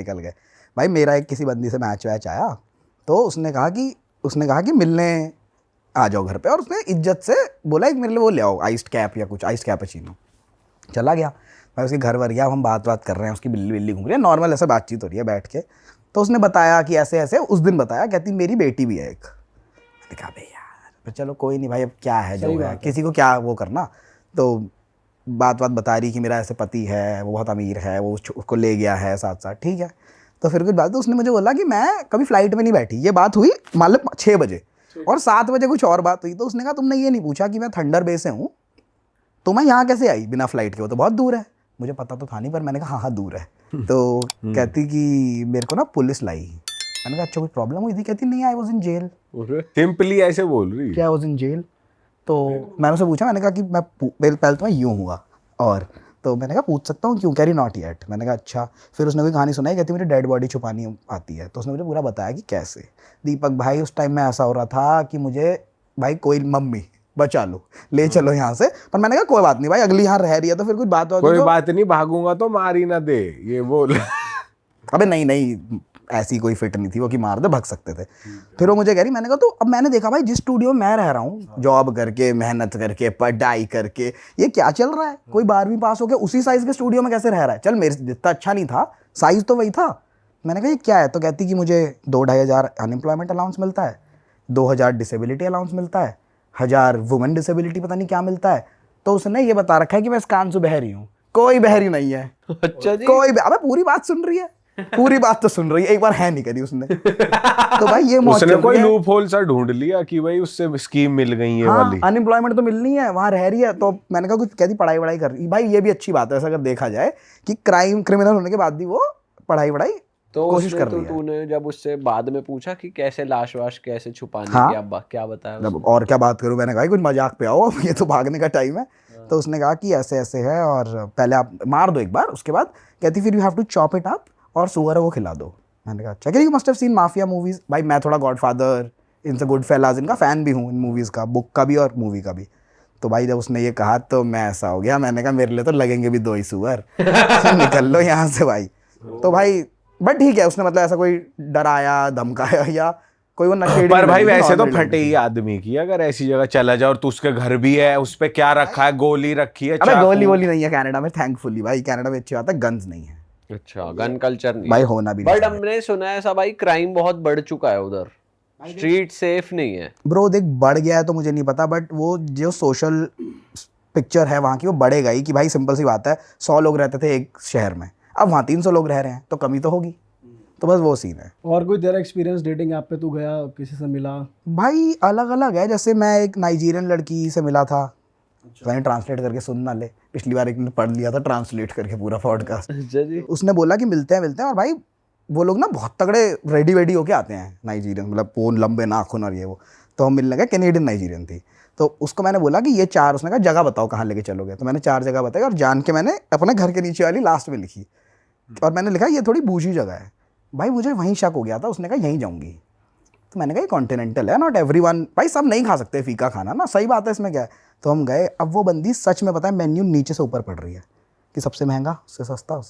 निकल गए। भाई मेरा एक किसी बंदी से मैच वैच आया, तो उसने कहा कि मिलने आ जाओ घर पे, और उसने इज्जत से बोला एक मेरे लिए वो ले आओ आइस्ड कैप या कुछ, आइस्ड कैपेचिनो। चला गया, मैं उसके घर वर गया, हम बात कर रहे हैं, उसकी बिल्ली बिल्ली घूम रही है, नॉर्मल ऐसे बातचीत हो रही है बैठ के। तो उसने बताया कि ऐसे ऐसे, उस दिन बताया, कहती मेरी बेटी भी है एक। मैंने कहा भाई यार चलो कोई नहीं भाई, अब क्या है जो है, किसी को क्या वो करना। तो बात बता रही कि मेरा ऐसे पति है, वो बहुत अमीर है, वो उसको ले गया है साथ साथ, ठीक है। तो फिर कुछ बात, तो उसने मुझे बोला कि मैं कभी फ्लाइट में नहीं बैठी, ये बात हुई मान लो 6 बजे, और 7 बजे कुछ और बात हुई। तो उसने कहा तुमने ये नहीं पूछा कि मैं थंडर बे से हूँ, तो मैं यहाँ कैसे आई बिना फ्लाइट के, वो तो बहुत दूर है। मुझे पता तो था नहीं, पर मैंने कहा हाँ दूर है। तो कहती कि मेरे को ना पुलिस लाई। मैंने कहा अच्छा कोई प्रॉब्लम हुई थी? कहती नहीं, I was in jail. Simply ऐसे बोल रही क्या, आई वॉज इन जेल? तो मैंने उससे पूछा, मैंने कहा कि मैं पहले तो मैं यूँ हुआ, और तो मैंने कहा पूछ सकता हूँ क्यों? कह रही नॉट येट। मैंने कहा अच्छा। फिर उसने कोई कहानी सुनाई, कहती मेरी डेड बॉडी छुपानी आती है। तो उसने मुझे पूरा बताया कि कैसे। दीपक भाई उस टाइम में ऐसा हो रहा था कि मुझे भाई कोई मम्मी बचा लो, ले चलो यहाँ से। पर मैंने कहा कोई बात नहीं भाई, अगली यहाँ रह रही है तो फिर कुछ बात होगी, कोई बात नहीं, भागूंगा तो मार ही ना दे, ये बोल। अबे नहीं ऐसी कोई फिट नहीं थी वो कि मार दे, भग सकते थे। फिर वो मुझे कह रही, मैंने कहा तो अब मैंने देखा भाई जिस स्टूडियो में मैं रह रहा हूँ, जॉब करके, मेहनत करके, पढ़ाई करके, ये क्या चल रहा है? कोई 12वीं पास हो गया उसी साइज के स्टूडियो में कैसे रह रहा है? चल मेरे जितना अच्छा नहीं था, साइज तो वही था। मैंने कहा ये क्या है? तो कहती कि मुझे 2-2.5 हज़ार अनएम्प्लॉयमेंट अलाउंस मिलता है, 2,000 डिसेबिलिटी अलाउंस मिलता है, 1,000 वुमेन डिसेबिलिटी पता नहीं क्या मिलता है। तो उसने ये बता रखा है कि मैं इस कान से बहरी हूँ। कोई बहरी नहीं है। अच्छा जी, कोई अबे पूरी बात सुन रही है, पूरी बात तो सुन रही है, एक बार है नहीं करी उसने। तो भाई ये मौत उसने चल कोई रही है। लूप होल सा ढूंढ लिया कि भाई उससे स्कीम मिल गई है हाँ, वाली। अनएम्प्लॉयमेंट तो मिलनी है, वहां रह रही है। तो मैंने कहा कुछ कहती पढ़ाई वढ़ाई कर रही। भाई ये भी अच्छी बात है ऐसा अगर देखा जाए कि क्रिमिनल होने के बाद भी वो पढ़ाई वढ़ाई तो कोशिश उसने कर रही है। तूने जब उससे बाद में पूछा कि कैसे लाश वाश कैसे छुपानी, हाँ। क्या बताया जब उसने? और क्या बात करूं, मैंने कहा कुछ मजाक पे आओ, ये तो भागने का टाइम है। तो उसने कहा कि ऐसे ऐसे है, और पहले आप मार दो एक बार, उसके बाद कहती फिर you have to chop it up और सुअर को खिला दो। मैंने कहा अच्छा। You must have seen mafia movies. भाई मैं थोड़ा गॉडफादर, इनसे गुड फेलाज इनका फैन भी हूँ, इन मूवीज़ का, बुक का भी और मूवी का भी। तो भाई जब उसने ये कहा तो मैं ऐसा हो गया, मैंने कहा मेरे लिए तो लगेंगे भी 2 ही सुअर। निकल लो यहाँ से भाई। तो भाई बट ठीक है, उसने मतलब ऐसा कोई डराया धमकाया या कोई वो नशेड़ी। पर भाई वैसे तो नॉर्मल फटे ही आदमी की, अगर ऐसी जगह चला जाए और तू उसके घर भी है, उस पे क्या रखा है, गोली रखी है, अबे गोली चाकू। वोली नहीं है कनाडा में, थैंकफुली भाई कनाडा में अच्छी बात है, गन्स नहीं है अच्छा, गन कल्चर नहीं भाई, है। होना भी नहीं बट चाहिए। हमने सुना है ऐसा भाई, क्राइम बहुत बढ़ चुका है उधर, स्ट्रीट सेफ नहीं है। ब्रो देख बढ़ गया है तो मुझे नहीं पता, बट वो जो सोशल पिक्चर है वहाँ की वो बढ़ेगा ही। कि भाई सिंपल सी बात है, 100 लोग रहते थे एक शहर में, अब वहाँ 300 लोग रह रहे हैं, तो कमी तो होगी। तो बस वो सीन है। और कोई तेरा एक्सपीरियंस डेटिंग ऐप पे तू गया, किसी से मिला? भाई अलग अलग है। जैसे मैं एक नाइजीरियन लड़की से मिला था, मैंने ट्रांसलेट करके सुन ना ले, पिछली बार एक ने पढ़ लिया था ट्रांसलेट करके पूरा पॉडकास्ट। अच्छा जी। उसने बोला कि मिलते हैं, और भाई वो लोग ना बहुत तगड़े रेडी वेडी होके आते हैं नाइजीरियन, मतलब वो लंबे नाखून और ये वो। तो हम मिलने गए, कैनेडियन नाइजीरियन थी। तो उसको मैंने बोला कि ये 4, उसने कहा जगह बताओ कहाँ लेके चलोगे। तो मैंने 4 जगह बताई, और जान के मैंने अपने घर के नीचे वाली लास्ट में लिखी, और मैंने लिखा ये थोड़ी बूझी जगह है। भाई मुझे वहीं शक हो गया था, उसने कहा यहीं जाऊँगी। तो मैंने कहा कॉन्टिनेंटल है, नॉट एवरीवन, भाई सब नहीं खा सकते फीका खाना ना, सही बात है, इसमें क्या है। तो हम गए। अब वो बंदी सच में पता है मेन्यू नीचे से ऊपर पड़ रही है कि सबसे महंगा उससे सस्ता।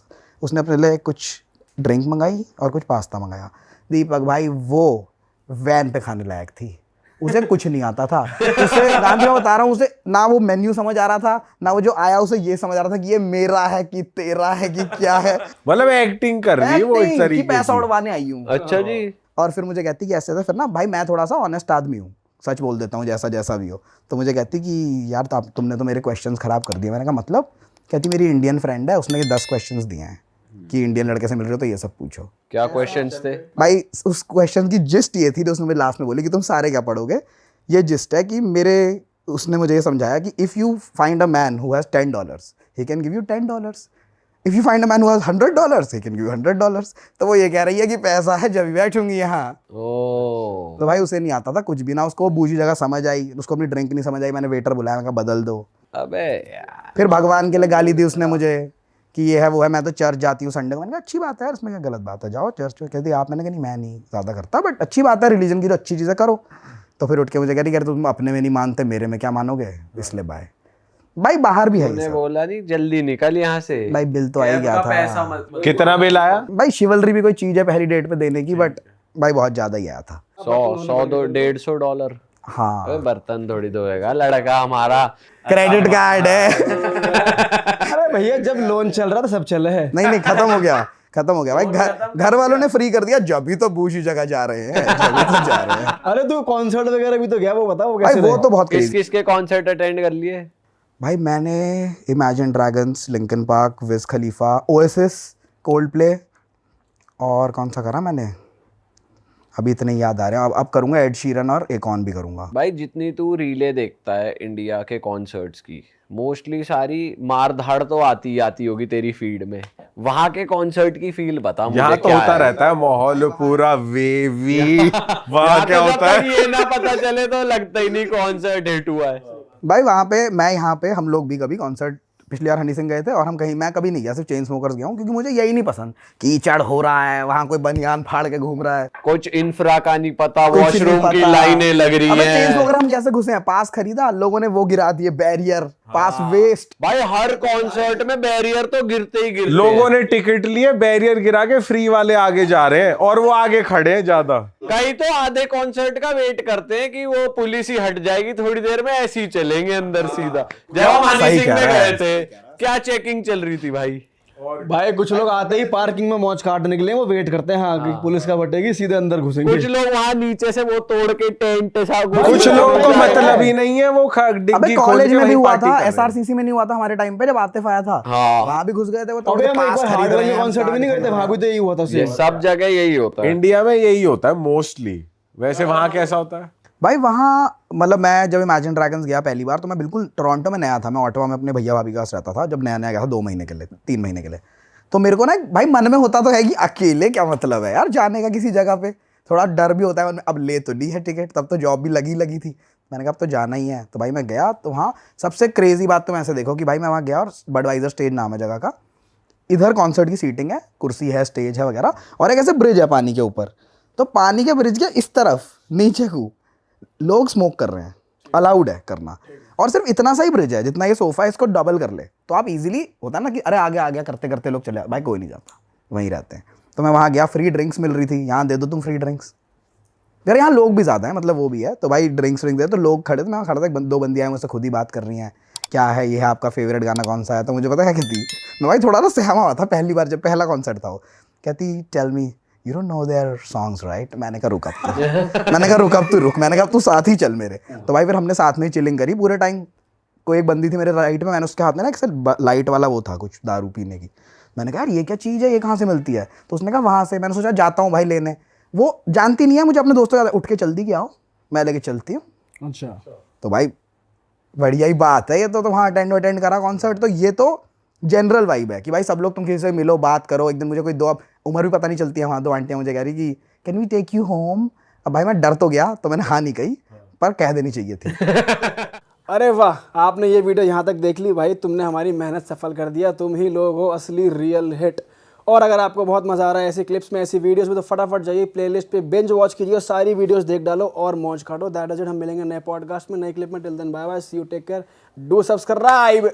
उसने अपने लिए कुछ ड्रिंक मंगाई और कुछ पास्ता मंगाया। दीपक भाई वो वैन पे खाने लायक थी, उसे कुछ नहीं आता था। उसे गांधी मैं बता रहा हूँ, उसे ना वो मेन्यू समझ आ रहा था, ना वो जो आया उसे ये समझ आ रहा था कि ये मेरा है कि तेरा है कि क्या है। मतलब एक्टिंग कर रही है वो एक कि तरीके पैसा की। उड़वाने आई हूँ। अच्छा जी। और फिर मुझे कहती कि ऐसे ऐसे। फिर ना भाई मैं थोड़ा सा ऑनेस्ट आदमी हूँ, सच बोल देता हूँ जैसा जैसा भी हो। तो मुझे कहती कि यार तुमने तो मेरे क्वेश्चंस खराब कर दिए। मैंने कहा मतलब? कहती मेरी इंडियन फ्रेंड है, उसने 10 क्वेश्चंस दिए हैं कि इंडियन लड़के से मिल रहे हो तो ये सब पूछो। क्या क्वेश्चंस थे? भाई उस क्वेश्चन की जिस्ट ये थी, तो उसने लास्ट में बोली कि तुम सारे क्या पढ़ोगे। ये जिस्ट है कि उसने मुझे ये समझाया कि if you find a man who has $10 he can give you $10, if you find a man who has $100 he can give you $100। तो वो ये कह रही है कि पैसा है जब भी बैठूंगी यहाँ। ओ। तो भाई उसे नहीं आता था कुछ भी ना, उसको वो बूझी जगह समझ आई, उसको अपनी ड्रिंक नहीं समझ आई। मैंने वेटर बुलाया, मैंने कहा बदल दो। अबे यार। फिर भगवान के लिए गाली दी उसने मुझे कि ये है वो है, मैं तो चर्च जाती हूँ संडे को। मैंने कहा अच्छी बात है यार, इसमें क्या गलत बात है, जाओ चर्च। कहती आप। मैंने कहा नहीं मैं नहीं ज़्यादा करता, बट अच्छी बात है, रिलीजन की तो अच्छी चीज़ें करो। तो फिर उठ के मुझे कह रही तुम अपने में नहीं मानते, मेरे में क्या मानोगे, इसलिए बाय। भाई बाहर भी है ये तूने सब। बोला नहीं जल्दी निकल यहाँ से। भाई बिल तो आ ही गया था। कितना बिल आया? भाई शिवलरी भी कोई चीज है पहली डेट पे देने की, बट भाई बहुत ज्यादा ही आया था। 100-150 हाँ अबे बर्तन थोड़ी धोएगा लड़का हमारा। क्रेडिट कार्ड है। अरे भैया जब लोन चल रहा था सब चले है। नहीं नहीं खत्म हो गया, खत्म हो गया भाई। घर वालों ने फ्री कर दिया, जब भी तो बूशी जगह जा रहे हैं, जब भी तो जा रहे हैं। अरे तू कॉन्सर्ट वगैरह भी तो गया, वो बताओ भाई कैसे वो तो बहुत किस क्रेजी। किस के कॉन्सर्ट अटेंड कर लिए? भाई मैंने Imagine Dragons, Linkin Park, Wiz Khalifa, Oasis, Coldplay, और कौन सा करा मैंने, अभी इतने याद आ रहे हैं। अब करूंगा एड शीरन और एक ऑन भी करूंगा। भाई जितनी तू रीले देखता है इंडिया के कॉन्सर्ट्स की, मोस्टली सारी मार धाड़ तो आती होगी तेरी फीड में। वहां के कॉन्सर्ट की फील बता मुझे। यहाँ तो क्या होता है? रहता है माहौल पूरा वेवी। वहाँ यहाँ क्या तो जब होता तक है? ये ना पता चले तो लगता ही नहीं कॉन्सर्ट हिट हुआ है। भाई वहाँ पे मैं, यहाँ पे हम लोग भी कभी कॉन्सर्ट पिछली बार हनी सिंह गए थे, और हम कहीं, मैं कभी नहीं गया, सिर्फ चेन स्मोकर्स गया हूँ, क्योंकि मुझे यही नहीं पसंद। कीचड़ हो रहा है वहाँ, कोई बनियान फाड़ के घूम रहा है, कुछ इंफ्रा का नहीं पता, कुछ नहीं वॉशरूम की पता। लाइनें लग रही अबे चेन हैं। स्मोकर हम कैसे घुसे हैं? पास खरीदा, लोगों ने वो गिरा दिए बैरियर, पास वेस्ट। भाई हर कॉन्सर्ट में बैरियर तो गिरते ही गिरते लोगों हैं। ने टिकट लिए, बैरियर गिरा के फ्री वाले आगे जा रहे हैं, और वो आगे खड़े हैं ज्यादा। कई तो आधे कॉन्सर्ट का वेट करते हैं कि वो पुलिस ही हट जाएगी थोड़ी देर में, ऐसे ही चलेंगे अंदर सीधा। जब हम हनी सही सिंह कह में रहा है। गए थे, क्या चेकिंग चल रही थी भाई। भाई कुछ लोग आते ही पार्किंग में मौज काटने के लिए वो वेट करते हैं, हाँ कि पुलिस का बटेगी, सीधे अंदर घुसेंगे। कुछ लोग वहां नीचे से वो तोड़ के टेंट सा कुछ लोग को मतलब ही नहीं है, वो अबे डिग्गी खोल कॉलेज के में भी वहीं हुआ पार्टी था, कर रहे हैं। एसआरसीसी में नहीं हुआ था हमारे टाइम पे, जब आतिफ आया था, हाँ। वहां भी घुस गए थे वो, तोड़ अबे के हम एक पास बार खरीद हार्डवेयर रहे के हैं, कॉन्सर्ट भी नहीं गए थे, भागु तो यही हुआ था ये सेम। सब जगह यही होता है। इंडिया में यही होता है मोस्टली। वैसे वहां कैसा होता है? भाई वहाँ मतलब मैं जब इमेजिन ड्रैगन्स गया पहली बार, तो मैं बिल्कुल टोरंटो में नया था, मैं ऑटवा में अपने भैया भाभी के पास रहता था, जब नया नया गया था 2 महीने के लिए, 3 महीने के लिए। तो मेरे को ना भाई मन में होता तो है कि अकेले क्या मतलब है यार जाने का किसी जगह पे, थोड़ा डर भी होता है। अब ले तो ली है टिकट, तब तो जॉब भी लगी थी, मैंने कहा अब तो जाना ही है। तो भाई मैं गया, तो वहाँ सबसे क्रेजी बात तो मैं ऐसे देखो कि भाई मैं वहाँ गया, और बडवाइजर स्टेज नाम है जगह का, इधर कॉन्सर्ट की सीटिंग है, कुर्सी है, स्टेज है वगैरह, और एक ऐसे ब्रिज है पानी के ऊपर। तो पानी के ब्रिज के इस तरफ नीचे को लोग स्मोक कर रहे हैं, अलाउड है करना, और सिर्फ इतना सा ही ब्रिज है जितना ये सोफा है, इसको डबल कर ले तो आप इजीली, होता है ना कि अरे आगे आ गया करते करते लोग चले, भाई कोई नहीं जाता, वहीं रहते हैं। तो मैं वहाँ गया, फ्री ड्रिंक्स मिल रही थी, यहाँ दे दो तुम फ्री ड्रिंक्स, यार यहाँ लोग भी ज़्यादा हैं, मतलब वो भी है, तो भाई ड्रिंक्स दे, तो लोग खड़े थे, मैं खड़ा था, 2 बंदी आए मुझसे खुद ही बात कर रही हैं, क्या है ये है आपका फेवरेट गाना कौन सा है? तो मुझे पता है क्या कहती, मैं भाई थोड़ा सा सहमा हुआ था पहली बार, जब पहला कॉन्सर्ट था वो, कहती tell me you don't know their songs right. मैंने कहा रुक अब तू रुक, मैंने कहा तू साथ ही चल मेरे। तो भाई फिर हमने साथ में ही चिलिंग करी पूरे टाइम। कोई एक बंदी थी मेरे राइट में, मैंने उसके हाथ में ना एक लाइट वाला वो था कुछ दारू पीने की, मैंने कहा यार ये क्या चीज़ है, ये कहाँ से मिलती है? तो उसने कहा वहाँ से। मैंने सोचा जाता हूँ भाई लेने, वो जानती नहीं है मुझे, अपने दोस्तों के साथ उठ के जल्दी क्या हो, मैं लेके चलती हूँ। अच्छा, तो भाई बढ़िया ही बात है ये तो वहाँ अटेंड करा कॉन्सर्ट। तो ये तो जनरल वाइब है कि भाई सब लोग तुम किसी से मिलो, बात करो। एक दिन मुझे कोई 2, अब उम्र भी पता नहीं चलती है वहाँ, 2 आंटियाँ मुझे कह रही कि can we take you home. अब भाई मैं डर तो गया, तो मैंने हाँ नहीं कही, पर कह देनी चाहिए थी। अरे वाह, आपने ये वीडियो यहाँ तक देख ली भाई, तुमने हमारी मेहनत सफल कर दिया, तुम ही लोग हो असली रियल हिट। और अगर आपको बहुत मजा आ रहा है ऐसी क्लिप्स में, ऐसी वीडियोस में, तो फटाफट जाइए प्लेलिस्ट पे बिंज वॉच कीजिए और सारी वीडियोस देख डालो और मौज काटो। दैट इज इट, हम मिलेंगे नए पॉडकास्ट में, नई क्लिप में। Till then bye bye, see you, take care, do subscribe.